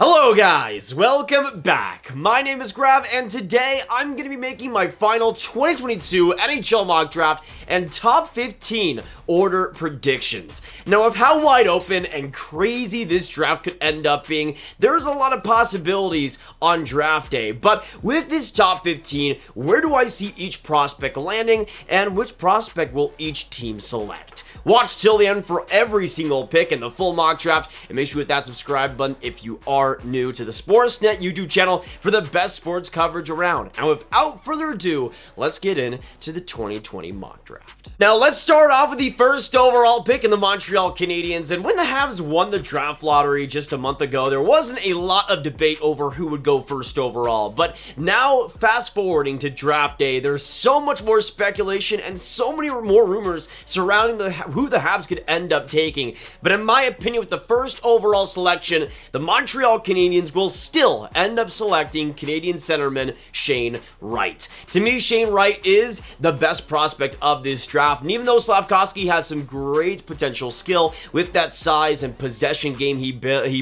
Hello guys, welcome back. My name is Grav and today I'm going to be making my final 2022 NHL mock draft and top 15 order predictions. Now of how wide open and crazy this draft could end up being, there's a lot of possibilities on draft day, but with this top 15, where do I see each prospect landing and which prospect will each team select? Watch till the end for every single pick and the full mock draft, and make sure you hit that subscribe button if you are new to the Sportsnet YouTube channel for the best sports coverage around. And without further ado, let's get into the 2020 mock draft. Now let's start off with the first overall pick in the Montreal Canadiens, and when the Habs won the draft lottery just a month ago, there wasn't a lot of debate over who would go first overall, but now fast forwarding to draft day, there's so much more speculation and so many more rumors surrounding who the Habs could end up taking. But in my opinion, with the first overall selection, the Montreal Canadiens will still end up selecting Canadian centerman Shane Wright. To me, Shane Wright is the best prospect of this draft, and even though Slafkovsky has some great potential skill with that size and possession game he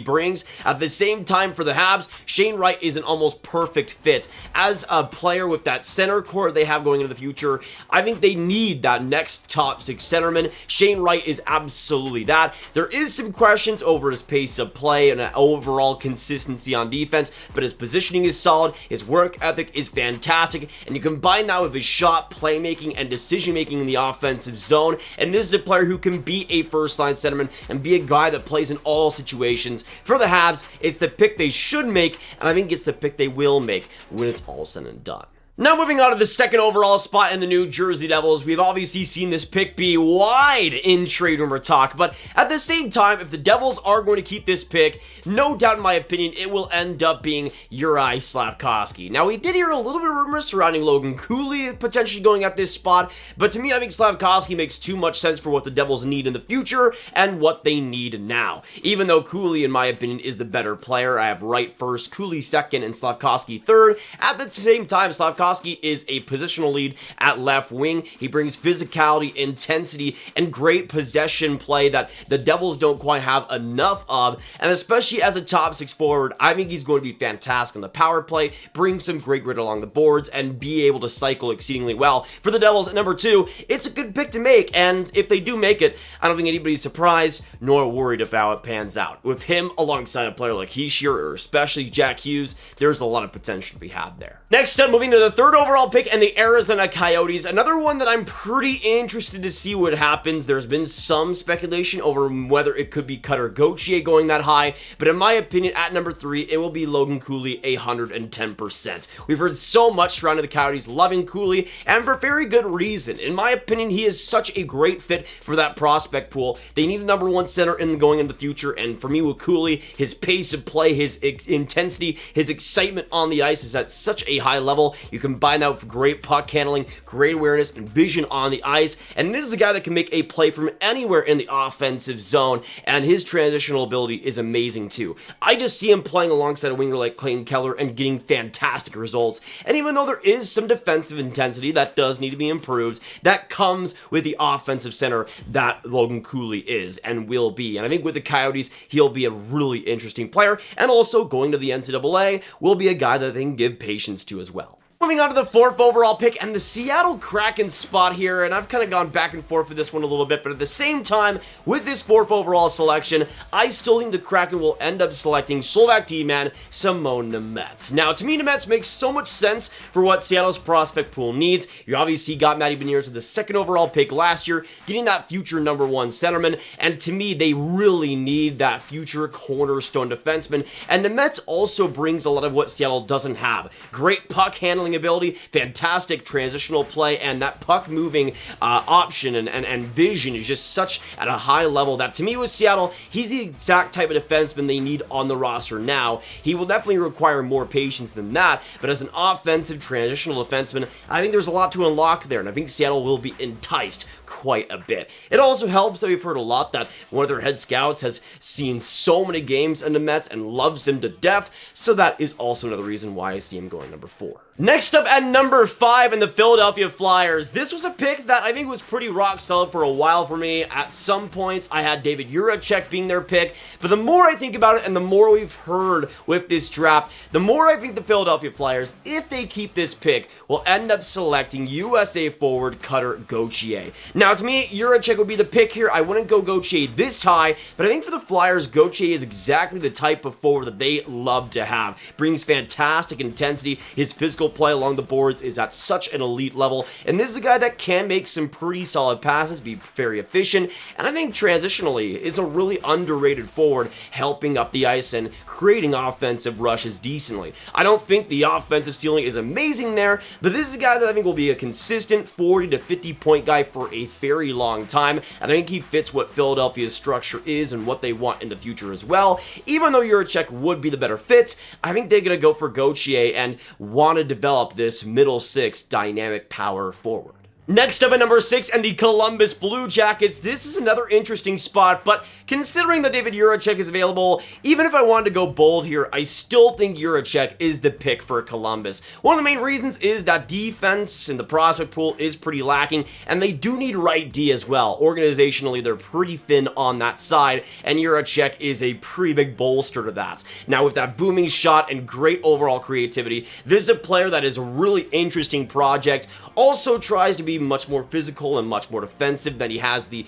brings, at the same time for the Habs, Shane Wright is an almost perfect fit. As a player with that center core they have going into the future, I think they need that next top six centerman. Shane Wright is absolutely that. There is some questions over his pace of play and overall consistency on defense, but his positioning is solid, his work ethic is fantastic, and you combine that with his shot, playmaking, and decision-making in the offensive zone, and this is a player who can be a first-line centerman and be a guy that plays in all situations. For the Habs, it's the pick they should make, and I think it's the pick they will make when it's all said and done. Now moving on to the second overall spot in the New Jersey Devils, we've obviously seen this pick be wide in trade rumor talk, but at the same time, if the Devils are going to keep this pick, no doubt in my opinion, it will end up being Juraj Slafkovsky. Now we did hear a little bit of rumors surrounding Logan Cooley potentially going at this spot, but to me I think Slafkovsky makes too much sense for what the Devils need in the future and what they need now. Even though Cooley in my opinion is the better player, I have Wright first, Cooley second, and Slafkovsky third. At the same time, Slafkovsky is a positional lead at left wing. He brings physicality, intensity, and great possession play that the Devils don't quite have enough of, and especially as a top six forward, I think he's going to be fantastic on the power play, bring some great grit along the boards, and be able to cycle exceedingly well. For the Devils at number 2, it's a good pick to make, and if they do make it, I don't think anybody's surprised nor worried if how it pans out. With him alongside a player like Hischier or especially Jack Hughes, there's a lot of potential to be had there. Next up, moving to the third overall pick and the Arizona Coyotes, another one that I'm pretty interested to see what happens. There's been some speculation over whether it could be Cutter Gauthier going that high, but in my opinion, at number 3, it will be Logan Cooley 110%. We've heard so much surrounding the Coyotes loving Cooley, and for very good reason. In my opinion, he is such a great fit for that prospect pool. They need a number 1 center going in the future, and for me with Cooley, his pace of play, his intensity, his excitement on the ice is at such a high level. You combine that with great puck handling, great awareness, and vision on the ice, and this is a guy that can make a play from anywhere in the offensive zone, and his transitional ability is amazing too. I just see him playing alongside a winger like Clayton Keller and getting fantastic results, and even though there is some defensive intensity that does need to be improved, that comes with the offensive center that Logan Cooley is and will be, and I think with the Coyotes, he'll be a really interesting player, and also going to the NCAA will be a guy that they can give patience to as well. Moving on to the 4th overall pick and the Seattle Kraken spot here, and I've kind of gone back and forth with this one a little bit, but at the same time, with this 4th overall selection, I still think the Kraken will end up selecting Slovak D-man Simon Nemec. Now, to me, Nemec makes so much sense for what Seattle's prospect pool needs. You obviously got Matty Beniers with the 2nd overall pick last year, getting that future number 1 centerman, and to me, they really need that future cornerstone defenseman, and Nemec also brings a lot of what Seattle doesn't have. Great puck handling ability, fantastic transitional play, and that puck moving option and vision is just such at a high level that to me with Seattle, he's the exact type of defenseman they need on the roster now. He will definitely require more patience than that, but as an offensive transitional defenseman, I think there's a lot to unlock there, and I think Seattle will be enticed quite a bit. It also helps that we've heard a lot that one of their head scouts has seen so many games in the Mets and loves him to death, so that is also another reason why I see him going number 4. Next Next up at number 5 in the Philadelphia Flyers. This was a pick that I think was pretty rock solid for a while for me. At some points, I had David Jiricek being their pick, but the more I think about it and the more we've heard with this draft, the more I think the Philadelphia Flyers, if they keep this pick, will end up selecting USA forward Cutter Gauthier. Now, to me, Jiricek would be the pick here. I wouldn't go Gauthier this high, but I think for the Flyers, Gauthier is exactly the type of forward that they love to have. Brings fantastic intensity. His physical play along the boards is at such an elite level, and this is a guy that can make some pretty solid passes, be very efficient, and I think transitionally is a really underrated forward, helping up the ice and creating offensive rushes decently. I don't think the offensive ceiling is amazing there, but this is a guy that I think will be a consistent 40 to 50 point guy for a very long time, and I think he fits what Philadelphia's structure is and what they want in the future as well. Even though Jiricek would be the better fit, I think they're going to go for Gauthier and want to develop this middle six dynamic power forward. Next up at number 6, and the Columbus Blue Jackets. This is another interesting spot, but considering that David Jiricek is available, even if I wanted to go bold here, I still think Jiricek is the pick for Columbus. One of the main reasons is that defense in the prospect pool is pretty lacking, and they do need right D as well. Organizationally, they're pretty thin on that side, and Jiricek is a pretty big bolster to that. Now, with that booming shot and great overall creativity, this is a player that is a really interesting project. Also tries to be much more physical and much more defensive than he has the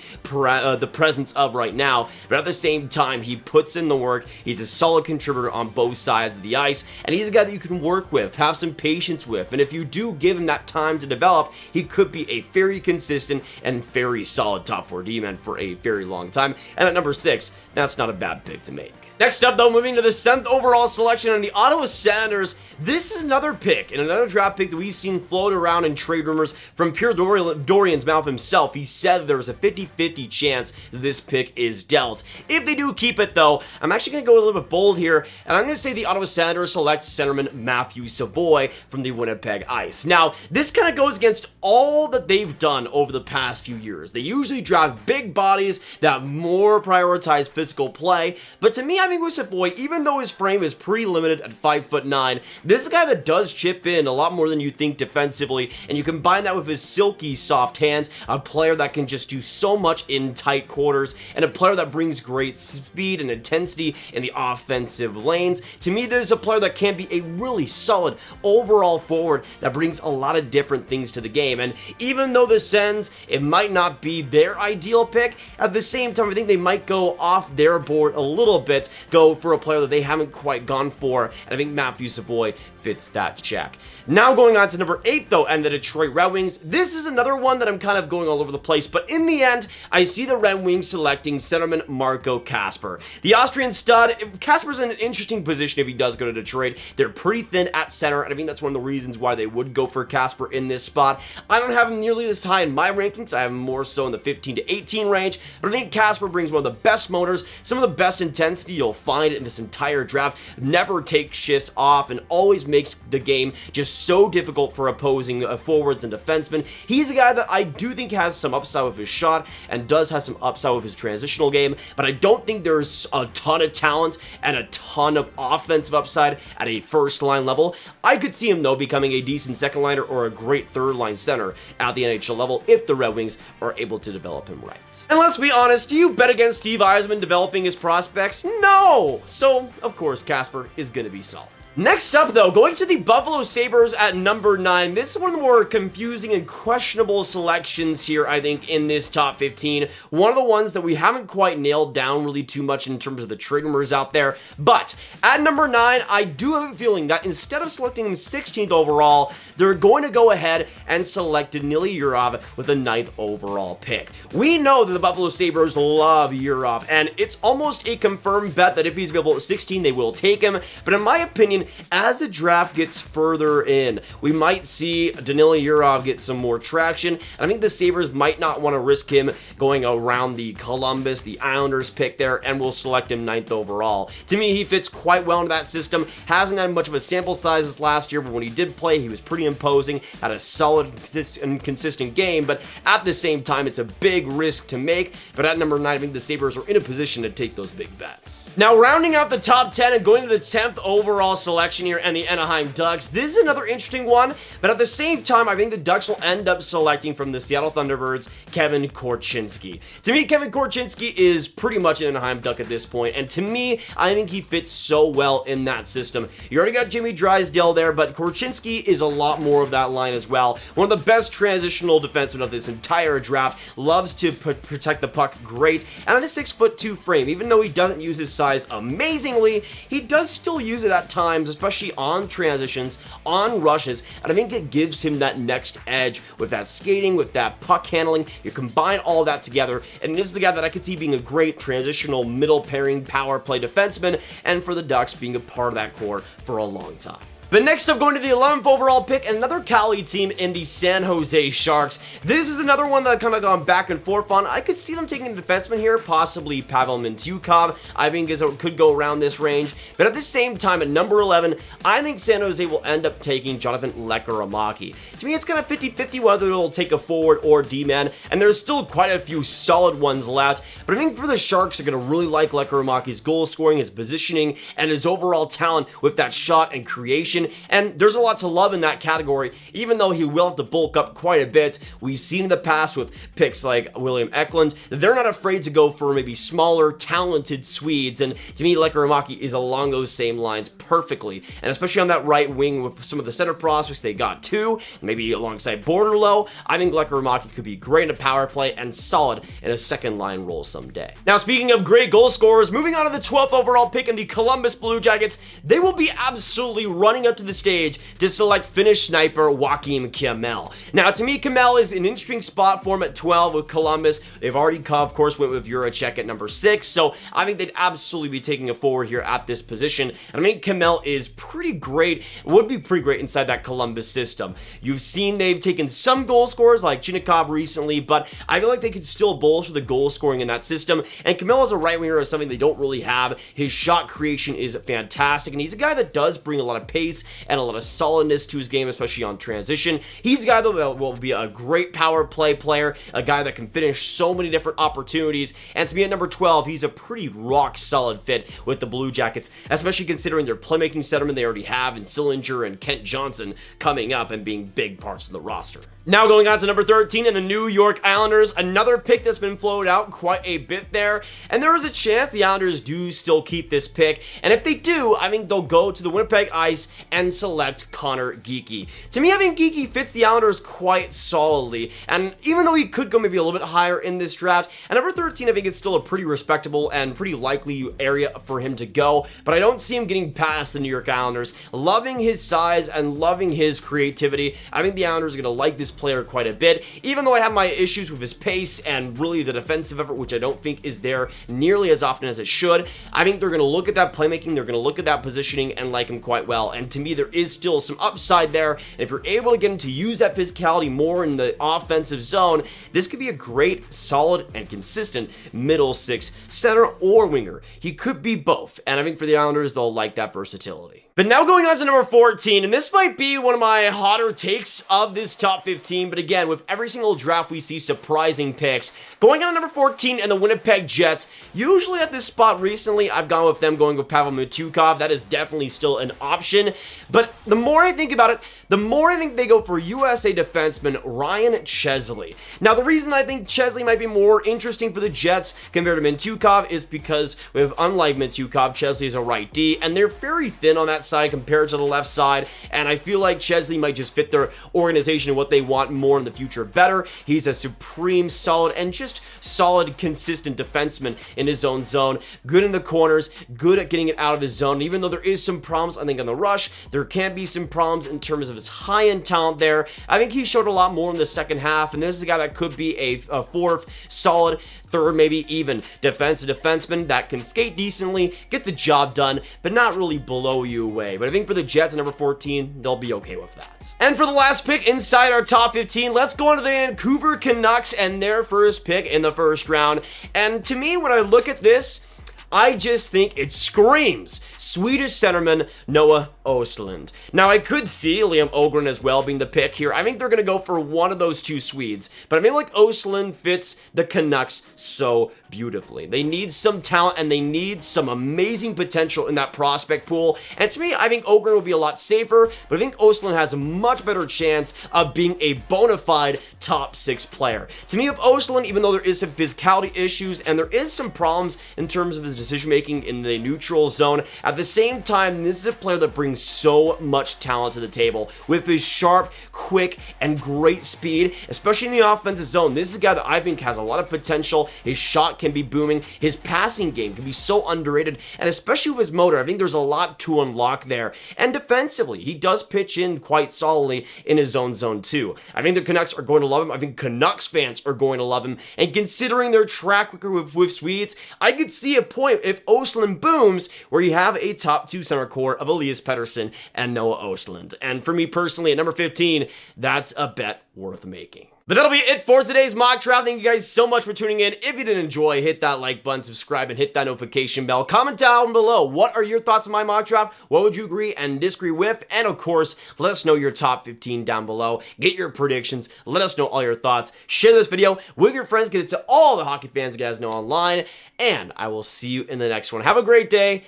presence of right now, but at the same time, he puts in the work. He's a solid contributor on both sides of the ice, and he's a guy that you can work with, have some patience with, and if you do give him that time to develop, he could be a very consistent and very solid top 4 D-man for a very long time. And at number 6, that's not a bad pick to make. Next up, though, moving to the 7th overall selection on the Ottawa Senators. This is another pick, and another draft pick that we've seen float around in trade rumors from Pierre Dorian's mouth himself. He said that there was a 50-50 chance that this pick is dealt. If they do keep it, though, I'm actually going to go a little bit bold here, and I'm going to say the Ottawa Senators select centerman Matthew Savoie from the Winnipeg Ice. Now, this kind of goes against all that they've done over the past few years. They usually draft big bodies that more prioritize physical play, but to me, I think with Savoie, even though his frame is pretty limited at 5'9", this is a guy that does chip in a lot more than you think defensively, and you combine that with his silky soft hands, a player that can just do so much in tight quarters, and a player that brings great speed and intensity in the offensive lanes. To me, this is a player that can be a really solid overall forward that brings a lot of different things to the game, and even though the Sens, it might not be their ideal pick, at the same time, I think they might go off their board a little bit, go for a player that they haven't quite gone for, and I think Matthew Savoie fits that check. Now going on to number 8, though, and the Detroit Red Wings. This is another one that I'm kind of going all over the place, but in the end, I see the Red Wings selecting centerman Marco Kasper. The Austrian stud, Kasper's in an interesting position if he does go to Detroit. They're pretty thin at center, and I think that's one of the reasons why they would go for Kasper in this spot. I don't have him nearly this high in my rankings. I have him more so in the 15 to 18 range, but I think Kasper brings one of the best motors, some of the best intensity you'll find in this entire draft, never takes shifts off, and always makes the game just so difficult for opposing forwards and defensemen. He's a guy that I do think has some upside with his shot and does have some upside with his transitional game, but I don't think there's a ton of talent and a ton of offensive upside at a first line level. I could see him, though, becoming a decent second liner or a great third line center at the NHL level if the Red Wings are able to develop him right. And let's be honest, do you bet against Steve Yzerman developing his prospects? No! So, of course, Kasper is going to be solid. Next up, though, going to the Buffalo Sabres at number 9. This is one of the more confusing and questionable selections here, I think, in this top 15. One of the ones that we haven't quite nailed down really too much in terms of the trade rumors out there. But at number 9, I do have a feeling that instead of selecting him 16th overall, they're going to go ahead and select Danila Yurov with the 9th overall pick. We know that the Buffalo Sabres love Yurov, and it's almost a confirmed bet that if he's available at 16, they will take him. But in my opinion, as the draft gets further in, we might see Danila Yurov get some more traction. I think the Sabres might not want to risk him going around the Columbus, the Islanders pick there, and will select him 9th overall. To me, he fits quite well into that system. Hasn't had much of a sample size this last year, but when he did play, he was pretty imposing, had a solid and consistent game, but at the same time, it's a big risk to make. But at number 9, I think the Sabres are in a position to take those big bets. Now, rounding out the top 10 and going to the 10th overall selection, selection here and the Anaheim Ducks. This is another interesting one, but at the same time, I think the Ducks will end up selecting from the Seattle Thunderbirds Kevin Korchinski. To me, Kevin Korchinski is pretty much an Anaheim Duck at this point, and to me, I think he fits so well in that system. You already got Jimmy Drysdale there, but Korchinski is a lot more of that line as well. One of the best transitional defensemen of this entire draft, loves to protect the puck great, and on a 6'2" frame, even though he doesn't use his size amazingly, he does still use it at times, especially on transitions, on rushes, and I think it gives him that next edge with that skating, with that puck handling. You combine all that together, and this is the guy that I could see being a great transitional middle pairing power play defenseman, and for the Ducks being a part of that core for a long time. But next up, going to the 11th overall pick, another Cali team in the San Jose Sharks. This is another one that kind of gone back and forth on. I could see them taking a defenseman here, possibly Pavel Mintyukov. I think could go around this range. But at the same time, at number 11, I think San Jose will end up taking Jonathan Lekkerimäki. To me, it's kind of 50-50 whether it'll take a forward or D-man, and there's still quite a few solid ones left. But I think for the Sharks, they're going to really like Lekkerimäki's goal scoring, his positioning, and his overall talent with that shot and creation. And there's a lot to love in that category, even though he will have to bulk up quite a bit. We've seen in the past with picks like William Eklund, they're not afraid to go for maybe smaller, talented Swedes, and to me, Lekkerimäki is along those same lines perfectly, and especially on that right wing with some of the center prospects they got too, maybe alongside Borderlow, I think Lekkerimäki could be great in a power play and solid in a second line role someday. Now, speaking of great goal scorers, moving on to the 12th overall pick in the Columbus Blue Jackets, they will be absolutely running up to the stage to select Finnish sniper Joakim Kemell. Now, to me, Kemell is an interesting spot for him at 12 with Columbus. They've already, of course, went with Juracek at number 6, so I think they'd absolutely be taking a forward here at this position. And I think Kemell is pretty great, would be pretty great inside that Columbus system. You've seen they've taken some goal scorers like Chinikov recently, but I feel like they could still bolster the goal scoring in that system. And Kemell as a right winger is something they don't really have. His shot creation is fantastic, and he's a guy that does bring a lot of pace and a lot of solidness to his game, especially on transition. He's a guy that will be a great power play player, a guy that can finish so many different opportunities, and to me at number 12, he's a pretty rock solid fit with the Blue Jackets, especially considering their playmaking centerman they already have in Sillinger and Kent Johnson coming up and being big parts of the roster. Now going on to number 13 in the New York Islanders, another pick that's been floated out quite a bit there, and there is a chance the Islanders do still keep this pick, and if they do, I think they'll go to the Winnipeg Ice and select Connor Geekie. To me, I think Geekie fits the Islanders quite solidly, and even though he could go maybe a little bit higher in this draft, at number 13, I think it's still a pretty respectable and pretty likely area for him to go, but I don't see him getting past the New York Islanders. Loving his size and loving his creativity, I think the Islanders are going to like this player quite a bit, even though I have my issues with his pace and really the defensive effort, which I don't think is there nearly as often as it should. I think they're going to look at that playmaking, they're going to look at that positioning and like him quite well, and to me there is still some upside there, and if you're able to get him to use that physicality more in the offensive zone, this could be a great, solid, and consistent middle six center or winger. He could be both, and I think for the Islanders, they'll like that versatility. But now going on to number 14, and this might be one of my hotter takes of this top 15, but again, with every single draft we see surprising picks. Going on to number 14 and the Winnipeg Jets, usually at this spot recently, I've gone with them going with Pavel Mintyukov. That is definitely still an option, but the more I think about it, the more I think they go for USA defenseman Ryan Chesley. Now, the reason I think Chesley might be more interesting for the Jets compared to Mintyukov is because, unlike Mintyukov, Chesley is a right D, and they're very thin on that side compared to the left side, and I feel like Chesley might just fit their organization and what they want more in the future better. He's a supreme, solid, and just solid, consistent defenseman in his own zone, good in the corners, good at getting it out of his zone. Even though there is some problems, I think, on the rush, there can be some problems in terms of his high-end talent there. I think he showed a lot more in the second half, and this is a guy that could be a fourth, solid, third, maybe even defensive defenseman that can skate decently, get the job done, but not really blow you away. But I think for the Jets at number 14, they'll be okay with that. And for the last pick inside our top 15, let's go on to the Vancouver Canucks and their first pick in the first round. And to me, when I look at this, I just think it screams Swedish centerman Noah Östlund. Now, I could see Liam Öhgren as well being the pick here. I think they're going to go for one of those two Swedes, but I feel like Östlund fits the Canucks so beautifully. They need some talent and they need some amazing potential in that prospect pool, and to me, I think Öhgren will be a lot safer, but I think Östlund has a much better chance of being a bona fide top 6 player. To me, with Östlund, even though there is some physicality issues and there is some problems in terms of his decision making in the neutral zone, at the same time, this is a player that brings so much talent to the table with his sharp, quick, and great speed, especially in the offensive zone. This is a guy that I think has a lot of potential. His shot can be booming. His passing game can be so underrated, and especially with his motor, I think there's a lot to unlock there. And defensively, he does pitch in quite solidly in his own zone too. I think the Canucks are going to love him. I think Canucks fans are going to love him, and considering their track record with Swedes, I could see a point if Östlund booms where you have a top 2 center core of Elias Pettersson and Noah Östlund. And for me personally, at number 15, that's a bet worth making. But that'll be it for today's mock draft. Thank you guys so much for tuning in. If you did enjoy, hit that like button, subscribe, and hit that notification bell. Comment down below. What are your thoughts on my mock draft? What would you agree and disagree with? And of course, let us know your top 15 down below. Get your predictions. Let us know all your thoughts. Share this video with your friends. Get it to all the hockey fans you guys know online. And I will see you in the next one. Have a great day,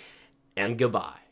and goodbye.